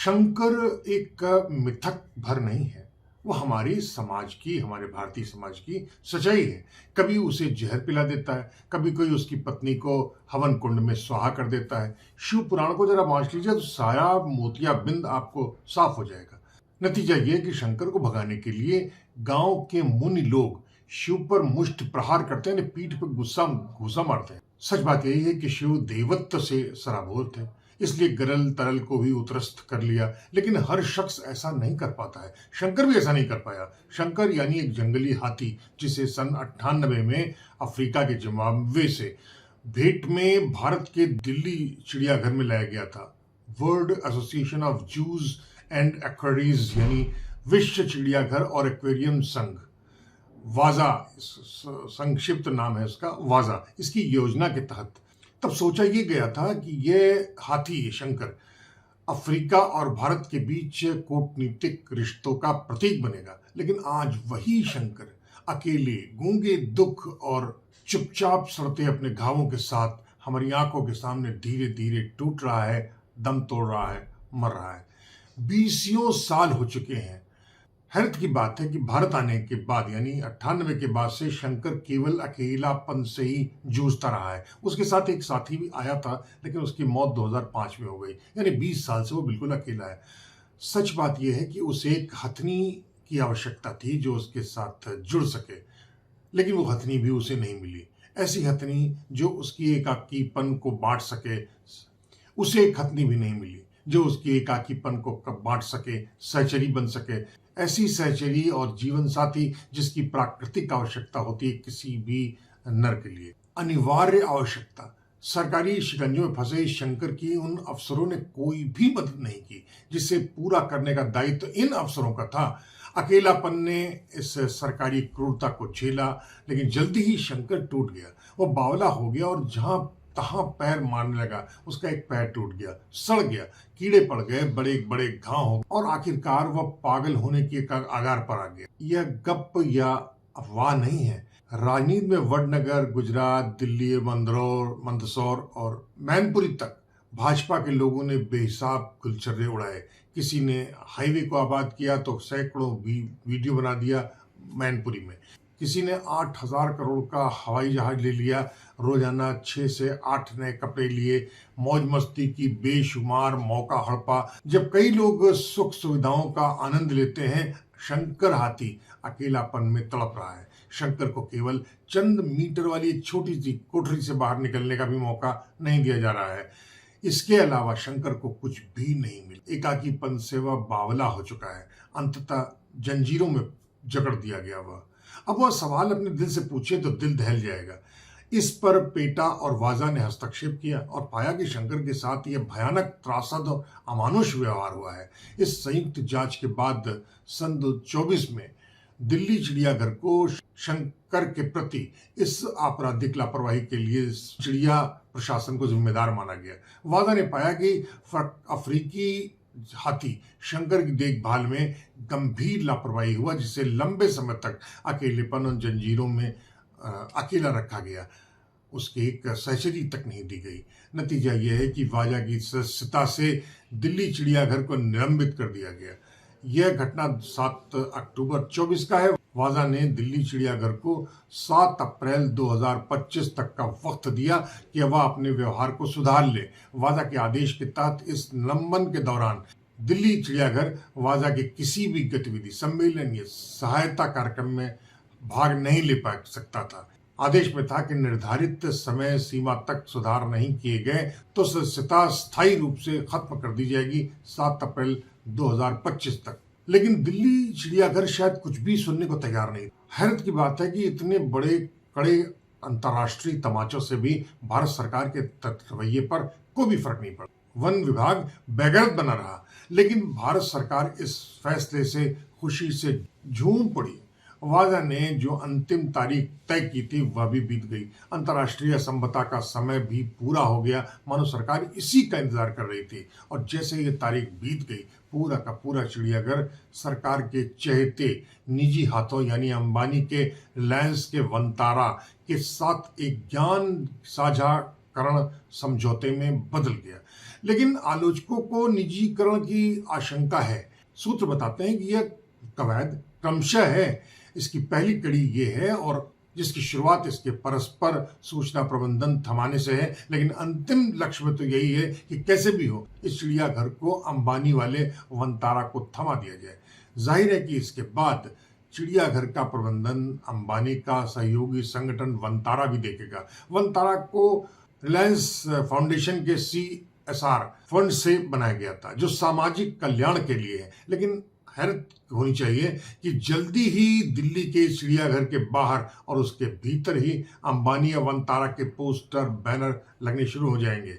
शंकर एक मिथक भर नहीं है। वो हमारी समाज की, हमारे भारतीय समाज की सच्चाई है। कभी उसे जहर पिला देता है, कभी कोई उसकी पत्नी को हवन कुंड में स्वाहा कर देता है। शिव पुराण को जरा वाँच लीजिए तो सारा मोतियाबिंद आपको साफ हो जाएगा। नतीजा ये है कि शंकर को भगाने के लिए गांव के मुनि लोग शिव पर मुष्ट प्रहार करते हैं, पीठ पर गुस्सा घूसा मारते हैं। सच बात यही है कि शिव देवत्व से सराबोर थे, इसलिए गरल तरल को भी उत्रस्त कर लिया। लेकिन हर शख्स ऐसा नहीं कर पाता है। शंकर भी ऐसा नहीं कर पाया। शंकर यानी एक जंगली हाथी जिसे सन 98 में अफ्रीका के जिम्बाब्वे से भेंट में भारत के दिल्ली चिड़ियाघर में लाया गया था। World association of zoos and aquariums यानी विश्व चिड़ियाघर और एक्वेरियम संघ, वाजा संक्षिप्त नाम है उसका, वाजा, इसकी योजना के तहत तब सोचा ये गया था कि ये हाथी शंकर अफ्रीका और भारत के बीच कूटनीतिक रिश्तों का प्रतीक बनेगा। लेकिन आज वही शंकर अकेले, गूंगे दुख और चुपचाप सड़ते अपने घावों के साथ हमारी आंखों के सामने धीरे धीरे टूट रहा है, दम तोड़ रहा है, मर रहा है। 20 साल हो चुके हैं। हैरत की बात है कि भारत आने के बाद यानी 98 के बाद से शंकर केवल अकेलापन से ही जूझता रहा है। उसके साथ एक साथी भी आया था, लेकिन उसकी मौत 2005 में हो गई। यानी 20 साल से वो बिल्कुल अकेला है। सच बात यह है कि उसे एक हथनी की आवश्यकता थी जो उसके साथ जुड़ सके, लेकिन वो हथनी भी उसे नहीं मिली। ऐसी हथनी जो उसकी एकाकीपन को बांट सके, उसे एक हथनी भी नहीं मिली जो उसकी एकाकीपन को बांट सके, सहचरी बन सके। ऐसी सहचरी और जीवन साथी जिसकी प्राकृतिक आवश्यकता होती है किसी भी नर के लिए, अनिवार्य आवश्यकता। सरकारी शिकंजों में फंसे शंकर की उन अफसरों ने कोई भी मदद नहीं की जिसे पूरा करने का दायित्व इन अफसरों का था। अकेलापन ने इस सरकारी क्रूरता को झेला, लेकिन जल्दी ही शंकर टूट गया। वो बावला हो गया और जहां तहां पैर मारने लगा। उसका एक पैर टूट गया, सड़ गया, कीड़े पड़ गए, बड़े बड़े घाव हो और आखिरकार वह पागल होने के आगार पर आ गया। यह गप या अफवाह नहीं है। राजनीति में वडनगर, गुजरात, दिल्ली, मंदसौर और मैनपुरी तक भाजपा के लोगों ने बेहिसाब गुलछर्रे उड़ाए। किसी ने हाईवे को आबाद किया तो सैकड़ों वीडियो बना दिया मैनपुरी में। किसी ने 8,000 करोड़ का हवाई जहाज ले लिया, रोजाना 6 से 8 नए कपड़े लिए, मौज मस्ती की बेशुमार मौका हड़पा। जब कई लोग सुख सुविधाओं का आनंद लेते हैं, शंकर हाथी अकेलापन में तड़प रहा है। शंकर को केवल चंद मीटर वाली एक छोटी सी कोठरी से बाहर निकलने का भी मौका नहीं दिया जा रहा है। इसके अलावा शंकर को कुछ भी नहीं मिला। एकाकीपन से वह बावला हो चुका है। अंततः जंजीरों में जकड़ दिया गया वह। अब वह सवाल अपने दिल से पूछे तो दिल दहल जाएगा। इस पर पेटा और वाजा ने हस्तक्षेप किया और पाया कि शंकर के साथ यह भयानक, त्रासद और अमानुष व्यवहार हुआ है। इस संयुक्त जांच के बाद सन 2024 में दिल्ली चिड़ियाघर को शंकर के प्रति इस आपराधिक लापरवाही के लिए चिड़िया प्रशासन को जिम्मेदार माना गया। वाजा ने पाया कि अफ्रीकी हाथी शंकर की देखभाल में गंभीर लापरवाही हुआ, जिसे लंबे समय तक अकेलेपन और जंजीरों में अकेला रखा गया। उसकी एक सहचरी तक नहीं दी गई। नतीजा यह है कि वाजा की सदस्यता से दिल्ली चिड़ियाघर को निलंबित कर दिया गया। यह घटना 7 अक्टूबर 24 का है। वाजा ने दिल्ली चिड़ियाघर को 7 अप्रैल 2025 तक का वक्त दिया कि वह अपने व्यवहार को सुधार ले। वाजा के आदेश के तहत इस निलंबन के दौरान दिल्ली चिड़ियाघर वाजा के किसी भी गतिविधि, सम्मेलन या सहायता कार्यक्रम में भाग नहीं ले पा सकता था। आदेश में था कि निर्धारित समय सीमा तक सुधार नहीं किए गए तो सदस्यता स्थायी रूप से खत्म कर दी जाएगी 7 अप्रैल 2025 तक। लेकिन दिल्ली चिड़ियाघर शायद कुछ भी सुनने को तैयार नहीं। हैरत की बात है कि इतने बड़े कड़े अंतर्राष्ट्रीय तमाचों से भी भारत सरकार के रवैये पर कोई भी फर्क नहीं पड़ा। वन विभाग बेगैरत बना रहा, लेकिन भारत सरकार इस फैसले से खुशी से झूम पड़ी। वाजा ने जो अंतिम तारीख तय की थी वह भी बीत गई। अंतर्राष्ट्रीय संबंधता का समय भी पूरा हो गया। मानो सरकार इसी का इंतजार कर रही थी। और जैसे ये तारीख बीत गई, पूरा का पूरा चिड़ियाघर सरकार के चहेते निजी हाथों यानी अंबानी के रिलायंस के वंतारा के साथ एक ज्ञान साझाकरण समझौते में बदल गया। लेकिन आलोचकों को निजीकरण की आशंका है। सूत्र बताते हैं कि यह कवायद क्रमशः है। इसकी पहली कड़ी ये है और जिसकी शुरुआत इसके परस्पर सूचना प्रबंधन थमाने से है, लेकिन अंतिम लक्ष्य तो यही है कि कैसे भी हो इस चिड़ियाघर को अंबानी वाले वनतारा को थमा दिया जाए। जाहिर है कि इसके बाद चिड़ियाघर का प्रबंधन अंबानी का सहयोगी संगठन वनतारा भी देखेगा। वनतारा को रिलायंस फाउंडेशन के CSR फंड से बनाया गया था, जो सामाजिक कल्याण के लिए है। लेकिन हैरत होनी चाहिए कि जल्दी ही दिल्ली के चिड़ियाघर के बाहर और उसके भीतर ही अंबानी या वनतारा के पोस्टर बैनर लगने शुरू हो जाएंगे।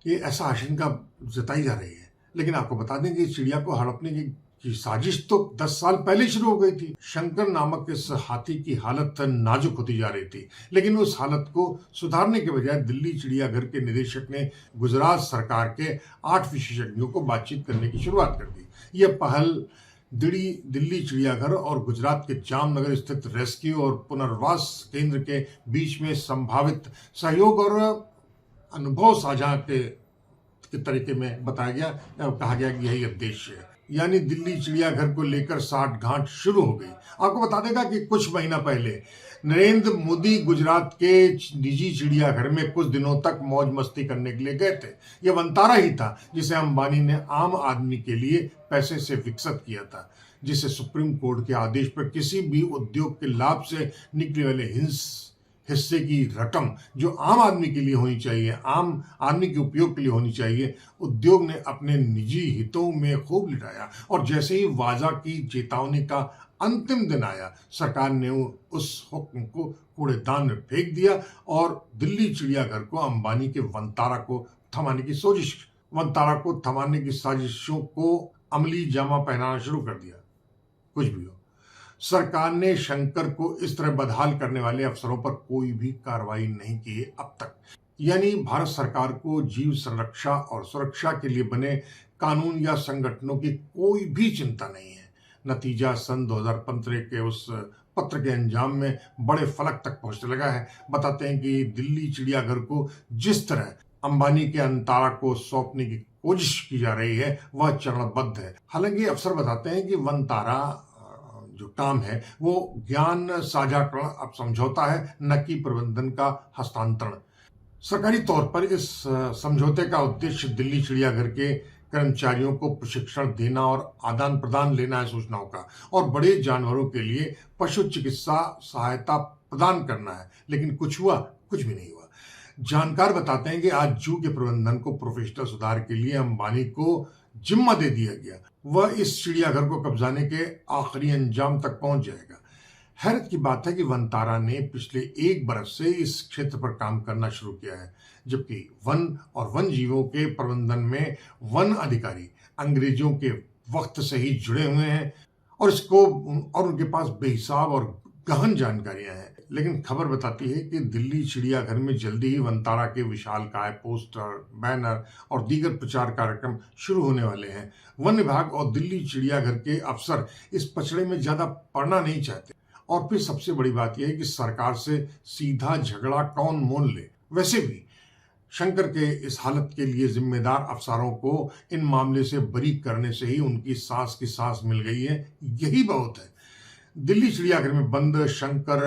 ये ऐसा आशंका जताई जा रही है। लेकिन आपको बता दें कि चिड़िया को हड़पने की साजिश तो 10 साल पहले शुरू हो गई थी। शंकर नामक इस हाथी की हालत नाजुक होती जा रही थी, लेकिन उस हालत को सुधारने के बजाय दिल्ली चिड़ियाघर के निदेशक ने गुजरात सरकार के 8 विशेषज्ञों को बातचीत करने की शुरुआत कर दी। यह पहल दिल्ली चिड़ियाघर और गुजरात के जामनगर स्थित रेस्क्यू और पुनर्वास केंद्र के बीच में संभावित सहयोग और अनुभव साझा के तरीके में बताया गया और कहा गया कि यही उद्देश्य है। यानी दिल्ली चिड़ियाघर को लेकर साठगांठ शुरू हो गई। आपको बता देगा कि कुछ महीना पहले नरेंद्र मोदी गुजरात के निजी चिड़ियाघर में कुछ दिनों तक मौज मस्ती करने के लिए गए थे। यह वनतारा ही था जिसे अंबानी ने आम आदमी के लिए पैसे से विकसित किया था, जिसे सुप्रीम कोर्ट के आदेश पर किसी भी उद्योग के लाभ से निकले वाले हिस्से की रकम जो आम आदमी के लिए होनी चाहिए, आम आदमी के उपयोग के लिए होनी चाहिए, उद्योग ने अपने निजी हितों में खूब लिटाया। और जैसे ही वाजा की चेतावनी का अंतिम दिन आया, सरकार ने उस हुक्म को कूड़ेदान में फेंक दिया और दिल्ली चिड़ियाघर को अंबानी के वनतारा को थमाने की साजिशों को अमली जामा पहनाना शुरू कर दिया। कुछ भी हो, सरकार ने शंकर को इस तरह बदहाल करने वाले अफसरों पर कोई भी कार्रवाई नहीं की है अब तक। यानी भारत सरकार को जीव संरक्षा और सुरक्षा के लिए बने कानून या संगठनों की कोई भी चिंता नहीं है। नतीजा सन 2015 के उस पत्र के अंजाम में बड़े फलक तक पहुंचने लगा है। बताते हैं कि दिल्ली चिड़ियाघर को जिस तरह अंबानी के अंतारा को सौंपने की कोशिश की जा रही है वह चरणबद्ध है। हालांकि अफसर बताते हैं कि वनतारा जो काम है वो ज्ञान साझाकरण अब समझौता है, न कि प्रबंधन का हस्तांतरण। सरकारी तौर पर इस समझौते का उद्देश्य दिल्ली चिड़ियाघर के कर्मचारियों को प्रशिक्षण देना और आदान प्रदान लेना है सूचनाओं का, और बड़े जानवरों के लिए पशु चिकित्सा सहायता प्रदान करना है। लेकिन कुछ भी नहीं हुआ। जानकार बताते हैं कि आज जू के प्रबंधन को प्रोफेशनल सुधार के लिए अंबानी को जिम्मा दे दिया गया। वह इस चिड़ियाघर को कब्जाने के आखिरी अंजाम तक पहुंच जाएगा। हैरत की बात है कि वनतारा ने पिछले 1 बरस से इस क्षेत्र पर काम करना शुरू किया है, जबकि वन और वन जीवों के प्रबंधन में वन अधिकारी अंग्रेजों के वक्त से ही जुड़े हुए हैं और उनके पास बेहिसाब और गहन जानकारियां हैं। लेकिन खबर बताती है कि दिल्ली चिड़ियाघर में जल्दी ही वनतारा के विशालकाय पोस्टर, बैनर और दीगर प्रचार कार्यक्रम शुरू होने वाले हैं। वन विभाग और दिल्ली चिड़ियाघर के अफसर इस पचड़े में ज्यादा पड़ना नहीं चाहते। और फिर सबसे बड़ी बात यह है कि सरकार से सीधा झगड़ा कौन मोल ले। वैसे भी शंकर के इस हालत के लिए जिम्मेदार अफसरों को इन मामले से बरी करने से ही उनकी सांस की सांस मिल गई है। यही बहुत है। दिल्ली चिड़ियाघर में बंद शंकर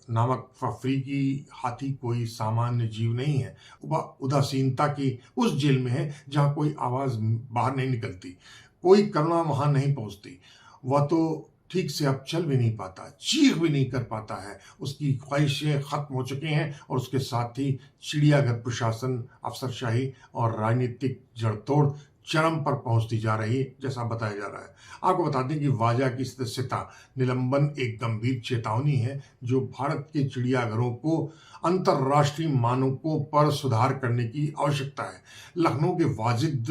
नामक अफ्रीकी हाथी कोई सामान्य जीव नहीं है। वह उदासीनता की उस जेल में है जहां कोई आवाज बाहर नहीं निकलती, कोई करुणा वहां नहीं पहुंचती। वह तो ठीक से अब चल भी नहीं पाता, चीख भी नहीं कर पाता है। उसकी ख्वाहिशें खत्म हो चुकी हैं और उसके साथ ही चिड़ियाघर प्रशासन, अफसरशाही और राजनीतिक जड़तोड़ चरम पर पहुंचती जा रही है, जैसा बताया जा रहा है। आपको बता दें कि वाजा की सदस्यता निलंबन एक गंभीर चेतावनी है जो भारत के चिड़ियाघरों को अंतर्राष्ट्रीय मानकों पर सुधार करने की आवश्यकता है। लखनऊ के वाजिद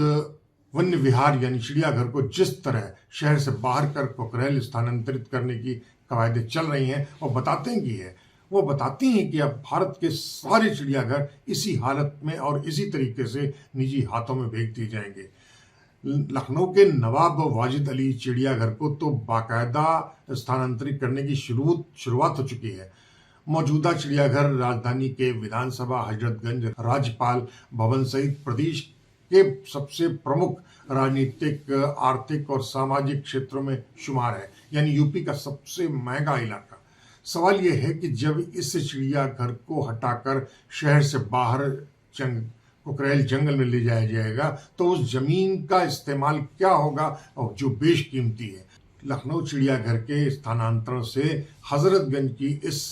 वन्य विहार यानी चिड़ियाघर को जिस तरह शहर से बाहर कर कोकरेल स्थानांतरित करने की कवायदें चल रही हैं वो बताती हैं कि अब भारत के सारे चिड़ियाघर इसी हालत में और इसी तरीके से निजी हाथों में भेज दिए जाएंगे। लखनऊ के नवाब वाजिद अली चिड़ियाघर को तो बाकायदा स्थानांतरित करने की शुरुआत हो चुकी है। मौजूदा चिड़ियाघर राजधानी के विधानसभा, हजरतगंज, राज्यपाल भवन सहित प्रदेश के सबसे प्रमुख राजनीतिक, आर्थिक और सामाजिक क्षेत्रों में शुमार है, यानी यूपी का सबसे महंगा इलाका। सवाल यह है कि जब इस चिड़ियाघर को हटाकर शहर से बाहर कुकरेल जंगल में ले जाया जाएगा तो उस जमीन का इस्तेमाल क्या होगा और जो बेशकीमती है। लखनऊ चिड़ियाघर के स्थानांतरण से हजरतगंज की इस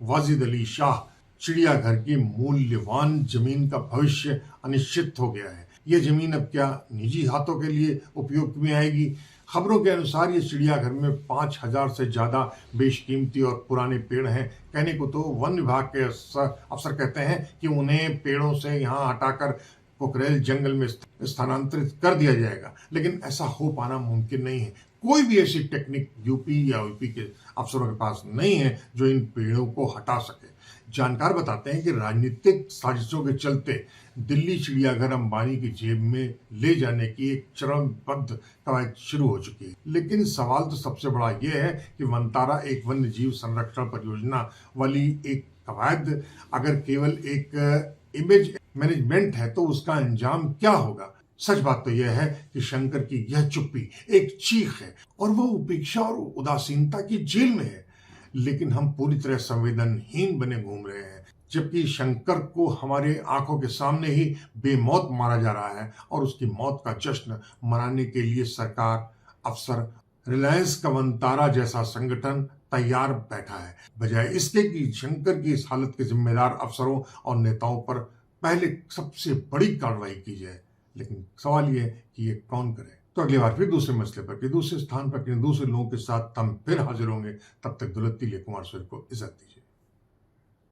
वाजिद अली शाह चिड़ियाघर की मूल्यवान जमीन का भविष्य अनिश्चित हो गया है। यह जमीन अब क्या निजी हाथों के लिए उपयोग में आएगी? खबरों के अनुसार ये चिड़ियाघर में 5000 से ज्यादा बेशकीमती और पुराने पेड़ हैं। कहने को तो वन विभाग के अफसर कहते हैं कि उन्हें पेड़ों से यहाँ हटाकर कुकरेल जंगल में स्थानांतरित कर दिया जाएगा, लेकिन ऐसा हो पाना मुमकिन नहीं है। कोई भी ऐसी टेक्निक यूपी या यूपी के अफसरों के पास नहीं है जो इन पेड़ों को हटा सके। जानकार बताते हैं कि राजनीतिक साजिशों के चलते दिल्ली चिड़ियाघर अंबानी की जेब में ले जाने की एक चरणबद्ध कवायद शुरू हो चुकी है। लेकिन सवाल तो सबसे बड़ा यह है कि वनतारा एक वन्य जीव संरक्षण परियोजना वाली एक कवायद अगर केवल एक इमेज मैनेजमेंट है तो उसका अंजाम क्या होगा? सच बात तो यह है कि शंकर की यह चुप्पी एक चीख है और वह उपेक्षा और उदासीनता की जेल में है। लेकिन हम पूरी तरह संवेदनहीन बने घूम रहे हैं, जबकि शंकर को हमारे आंखों के सामने ही बेमौत मारा जा रहा है और उसकी मौत का जश्न मनाने के लिए सरकार, अफसर, रिलायंस का वनतारा जैसा संगठन तैयार बैठा है, बजाय इसके कि शंकर की इस हालत के जिम्मेदार अफसरों और नेताओं पर पहले सबसे बड़ी कार्रवाई की जाए। लेकिन सवाल यह है कि ये कौन करे? तो अगली बार फिर दूसरे मसले पर, कि दूसरे स्थान पर, कि दूसरे लोगों के साथ हम फिर हाजिर होंगे। तब तक दुलत्ती कुमार सूर्य को इज्जत दीजिए।